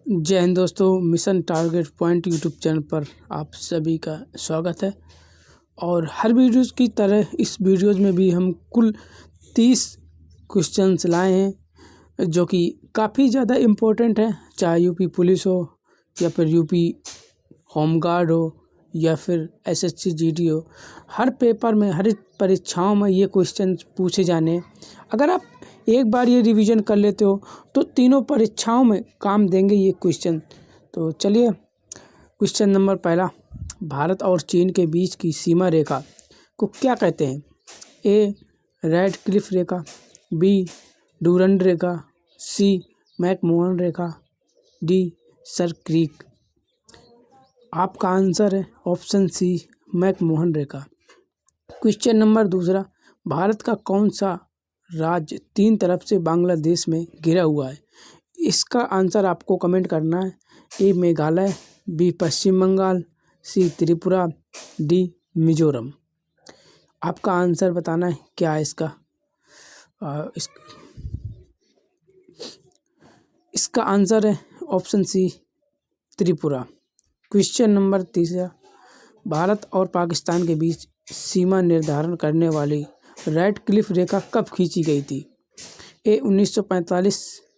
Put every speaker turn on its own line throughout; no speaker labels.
जय हिंद दोस्तों, mission target point YouTube channel पर आप सभी का स्वागत है। और हर वीडियोज़ की तरह इस वीडियोज़ में भी हम कुल 30 क्वेश्चंस लाए हैं जो कि काफ़ी ज़्यादा इम्पोर्टेंट है, चाहे यूपी पुलिस हो या फिर यूपी होम गार्ड हो या फिर एसएससी जीडी हो। हर पेपर में, हर परीक्षाओं में ये क्वेश्चन पूछे जाने हैं। अगर आप एक बार ये रिवीजन कर लेते हो तो तीनों परीक्षाओं में काम देंगे ये क्वेश्चन। तो चलिए, क्वेश्चन नंबर पहला, भारत और चीन के बीच की सीमा रेखा को क्या कहते हैं? ए रेड क्लिफ रेखा, बी डूरंड रेखा, सी मैकमोहन रेखा, डी सर क्रीक। आपका आंसर है ऑप्शन सी मैकमोहन रेखा। क्वेश्चन नंबर दूसरा, भारत का कौन सा राज्य 3 तरफ से बांग्लादेश में घिरा हुआ है? इसका आंसर आपको कमेंट करना है। ए मेघालय, बी पश्चिम बंगाल, सी त्रिपुरा, डी मिजोरम। आपका आंसर बताना है क्या है इसका। इसका आंसर है option C Tripura. Question number तीसरा, भारत और पाकिस्तान के बीच सीमा निर्धारण करने वाली रेड क्लिफ रेखा कब खींची गई थी? ए 1945,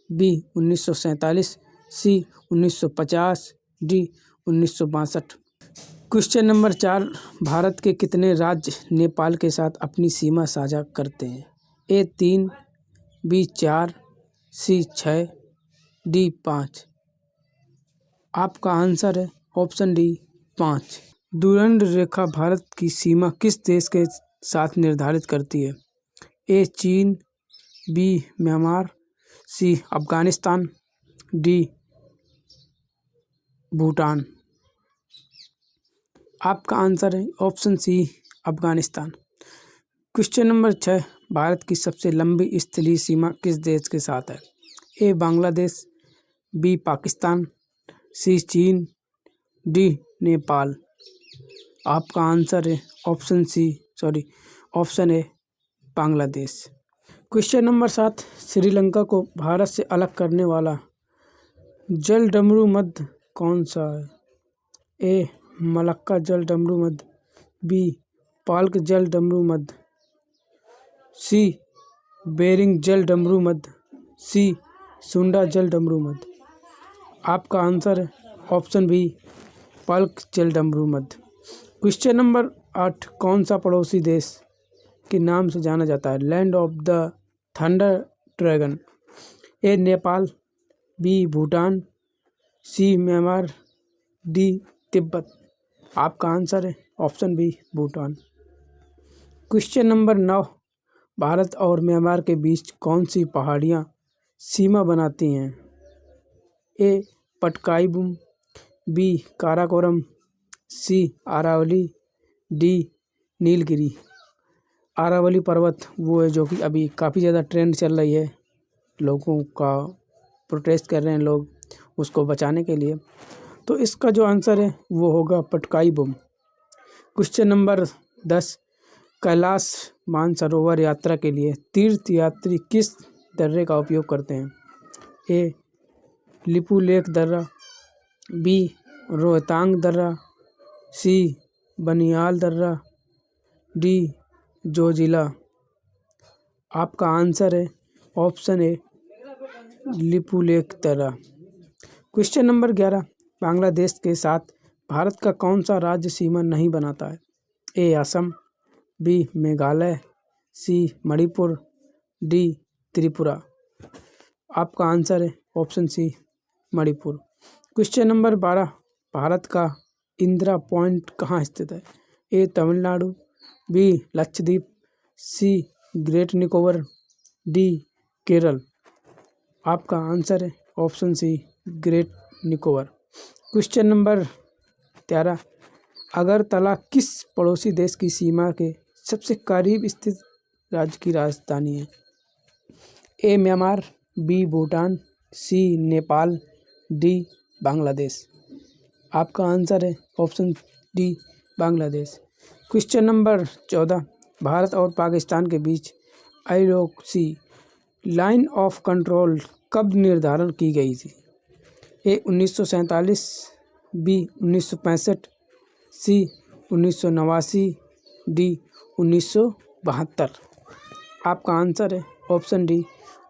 बी 1947, सी 1950, डी 1962। क्वेश्चन नंबर 4, भारत के कितने राज्य नेपाल के साथ अपनी सीमा साझा करते हैं? ए 3, बी 4, सी 6, डी 5। आपका आंसर है ऑप्शन डी 5। डूरंड रेखा भारत की सीमा किस देश के साथ निर्धारित करती है? A China, B Myanmar, C Afghanistan, D Bhutan. आपका आंसर है option C Afghanistan. Question number 6, Bharat की सबसे लंबी स्थलीय सीमा किस देश के साथ है? ए बांग्लादेश, बी पाकिस्तान, सी चीन, डी नेपाल। आपका आंसर है ऑप्शन ए बांग्लादेश। क्वेश्चन नंबर 7, श्रीलंका को भारत से अलग करने वाला जलडमरू मध्य कौन सा है? ए मलक्का जलडमरू मध्य, बी पाल्क जलडमरू मध्य, सी बेरिंग जलडमरू मध्य, सी सुंडा जलडमरू मध्य। आपका आंसर है ऑप्शन बी पाल्क जलडमरू मध्य। क्वेश्चन नंबर 8, कौन सा पड़ोसी देश के नाम से जाना जाता है land of the thunder dragon? A Nepal, B Bhutan, C Myanmar, D Tibet. आपका आंसर है option B Bhutan. Question number 9, Bharat और म्यांमार के बीच कौन सी पहाड़ियाँ सीमा बनाती हैं? ए पटकाई-बुम, बी काराकोरम, सी अरावली, डी नीलगिरी। अरावली पर्वत वो है जो कि अभी काफ़ी ज़्यादा ट्रेंड चल रही है, लोगों का प्रोटेस्ट कर रहे हैं लोग उसको बचाने के लिए। तो इसका जो आंसर है वो होगा पटकाई-बुम। क्वेश्चन नंबर 10, कैलाश मानसरोवर यात्रा के लिए तीर्थयात्री किस दर्रे का उपयोग करते हैं? ए लिपुलेख दर्रा, बी रोहतांग दर्रा, सी बनियाल दर्रा, डी जोजिला। आपका आंसर है ऑप्शन ए लिपुलेख दर्रा। क्वेश्चन नंबर 11, बांग्लादेश के साथ भारत का कौन सा राज्य सीमा नहीं बनाता है? A Assam, B Meghalaya, C Manipur, D Tripura. आपका आंसर है option C Manipur. Question number 12, Bharat का इंदिरा पॉइंट कहाँ स्थित है? A Tamil Nadu, B Lakshadweep, C Great Nicobar, D Kerala. आपका आंसर है option C Great Nicobar. Question number 13, Agartala किस पड़ोसी देश की सीमा के सबसे करीब स्थित राज्य की राजधानी है? ए म्यांमार, बी भूटान, सी नेपाल, डी बांग्लादेश। आपका आंसर है option D Bangladesh. Question number 14, Bharat और पाकिस्तान के बीच आईलॉसी लाइन ऑफ कंट्रोल कब निर्धारण की गई थी? ए 1947, बी 1965, सी 1989, डी 1972। आपका आंसर है option D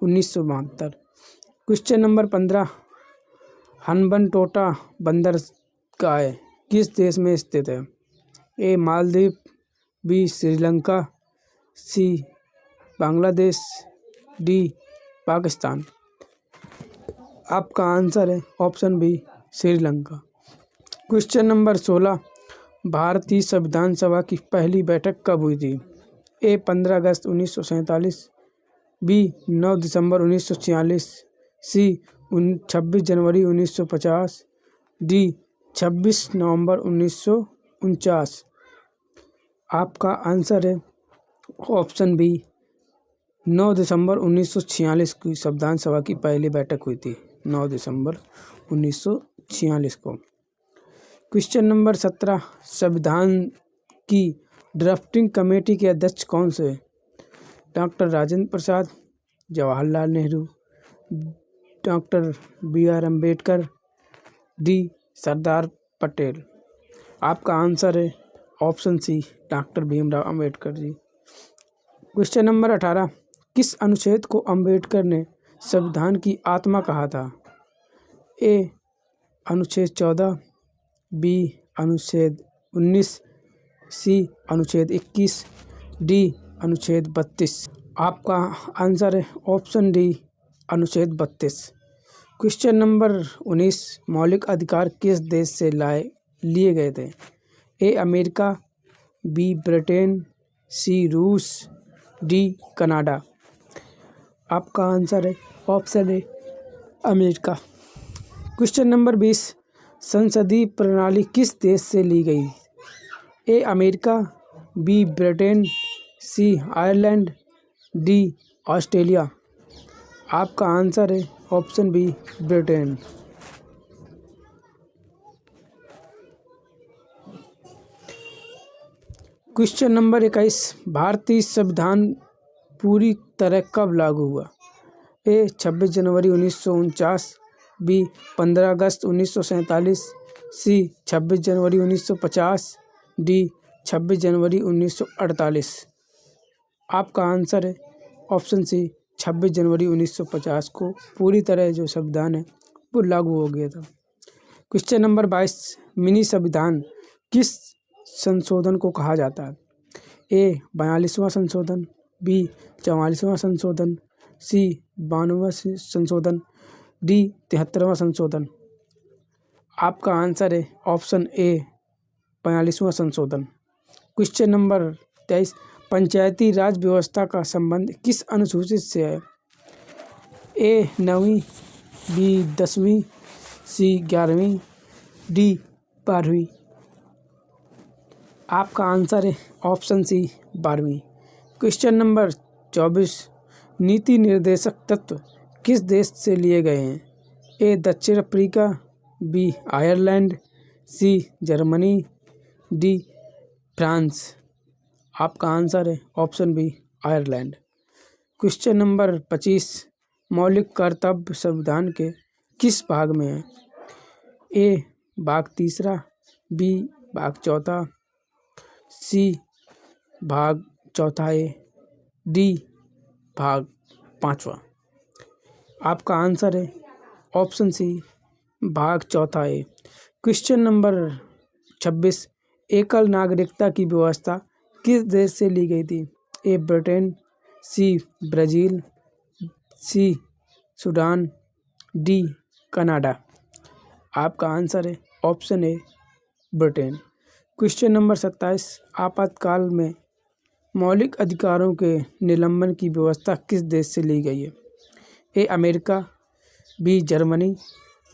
1972। Question number 15, Hambantota बंदरगाह किस देश में स्थित है? ए मालदीव, बी श्रीलंका, सी बांग्लादेश, डी पाकिस्तान। आपका आंसर है option B Sri Lanka. Question number 16, भारतीय संविधान सभा की पहली बैठक कब हुई थी? ए 15 अगस्त 1947, बी 9 दिसंबर 1946, सी 26 जनवरी 1950, डी 26 नवंबर 1949। आपका आंसर है ऑप्शन बी 9 दिसंबर 1946 की संविधान सभा की पहली बैठक हुई थी, 9 दिसंबर 1946 को। क्वेश्चन नंबर 17, संविधान की ड्राफ्टिंग कमेटी के अध्यक्ष कौन से? Doctor Rajendra Prasad, Jawaharlal Nehru, doctor BR Ambedkar, D Sardar Patel. आपका आंसर है option C doctor Bhimrao Ambedkar ji. Question number 18, किस अनुच्छेद को अम्बेडकर ने संविधान की आत्मा कहा था? ए अनुच्छेद 14, बी अनुच्छेद 19, सी अनुच्छेद 21, डी अनुच्छेद 32। आपका आंसर है ऑप्शन डी अनुच्छेद 32। क्वेश्चन नंबर 19, मौलिक अधिकार किस देश से लिए गए थे? A America, B Britain, C रूस, डी कनाडा। आपका आंसर है option A America. Question number 20, संसदीय प्रणाली किस देश से ली गई? A America, B Britain, C Ireland, D Australia. आपका आंसर है option B Britain. Question number 21, भारतीय संविधान पूरी तरह कब लागू हुआ? ए 26 जनवरी 1949, बी 15 अगस्त 1947, सी 26 जनवरी 1950, डी 26 जनवरी 1948। आपका आंसर है ऑप्शन सी 26 जनवरी 1950 को पूरी तरह जो संविधान है वो लागू हो गया था। क्वेश्चन नंबर 22, मिनी संविधान किस संशोधन को कहा जाता है? ए 42वां संशोधन, बी 44वां संशोधन, सी 92वां संशोधन, डी 73वां संशोधन। आपका आंसर है ऑप्शन ए 42वां संशोधन। क्वेश्चन नंबर 23, पंचायती राज व्यवस्था का संबंध किस अनुसूचित से है? ए 9वीं, बी 10वीं, सी 11वीं, डी 12वीं। आपका आंसर है ऑप्शन सी 12वीं। क्वेश्चन नंबर 24, नीति निर्देशक तत्व किस देश से लिए गए हैं? ए दक्षिण Africa, B Ireland, C Germany, D France. आपका आंसर है option B Ireland. Question number 25, मौलिक कर्तव्य संविधान के किस भाग में है? ए भाग 3, बी भाग 4, सी भाग 4 डी भाग 5। आपका आंसर है ऑप्शन सी भाग 4। क्वेश्चन नंबर 26, एकल नागरिकता की व्यवस्था किस देश से ली गई थी? ए ब्रिटेन, सी ब्राज़ील, सी सूडान, डी कनाडा। आपका आंसर है ऑप्शन ए ब्रिटेन। क्वेश्चन नंबर 27, आपातकाल में मौलिक अधिकारों के निलंबन की व्यवस्था किस देश से ली गई है? A America, B Germany,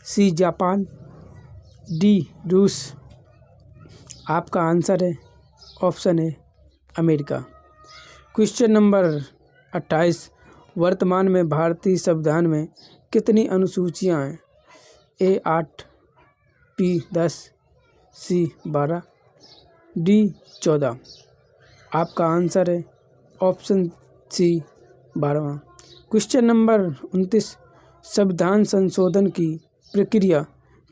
C Japan, D रूस। आपका आंसर है option A America. Question number 28, वर्तमान में भारतीय संविधान में कितनी अनुसूचियां हैं? A 8, B 10, C 12, D 14। आपका आंसर है ऑप्शन सी 12वां। क्वेश्चन नंबर 29, संविधान संशोधन की प्रक्रिया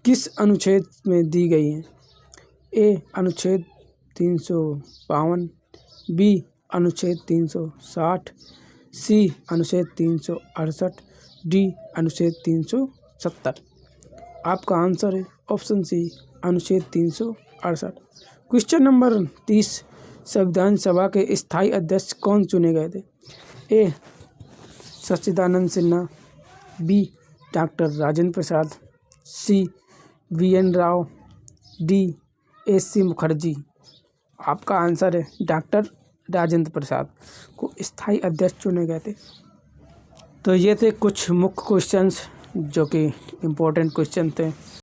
किस अनुच्छेद में दी गई है? ए अनुच्छेद 352, बी अनुच्छेद 360, सी अनुच्छेद 368, डी अनुच्छेद 370। आपका आंसर है ऑप्शन सी अनुच्छेद 368। क्वेश्चन नंबर 30, संविधान सभा के स्थायी अध्यक्ष कौन चुने गए थे? A Sachchidanand Sinha, B doctor Rajendra Prasad, C VN. Rao, D SC. Mukherjee. आपका आंसर है डॉक्टर राजेंद्र प्रसाद को स्थायी अध्यक्ष चुने गए थे। तो ये थे कुछ मुख्य क्वेश्चंस जो कि इम्पोर्टेंट क्वेश्चन थे।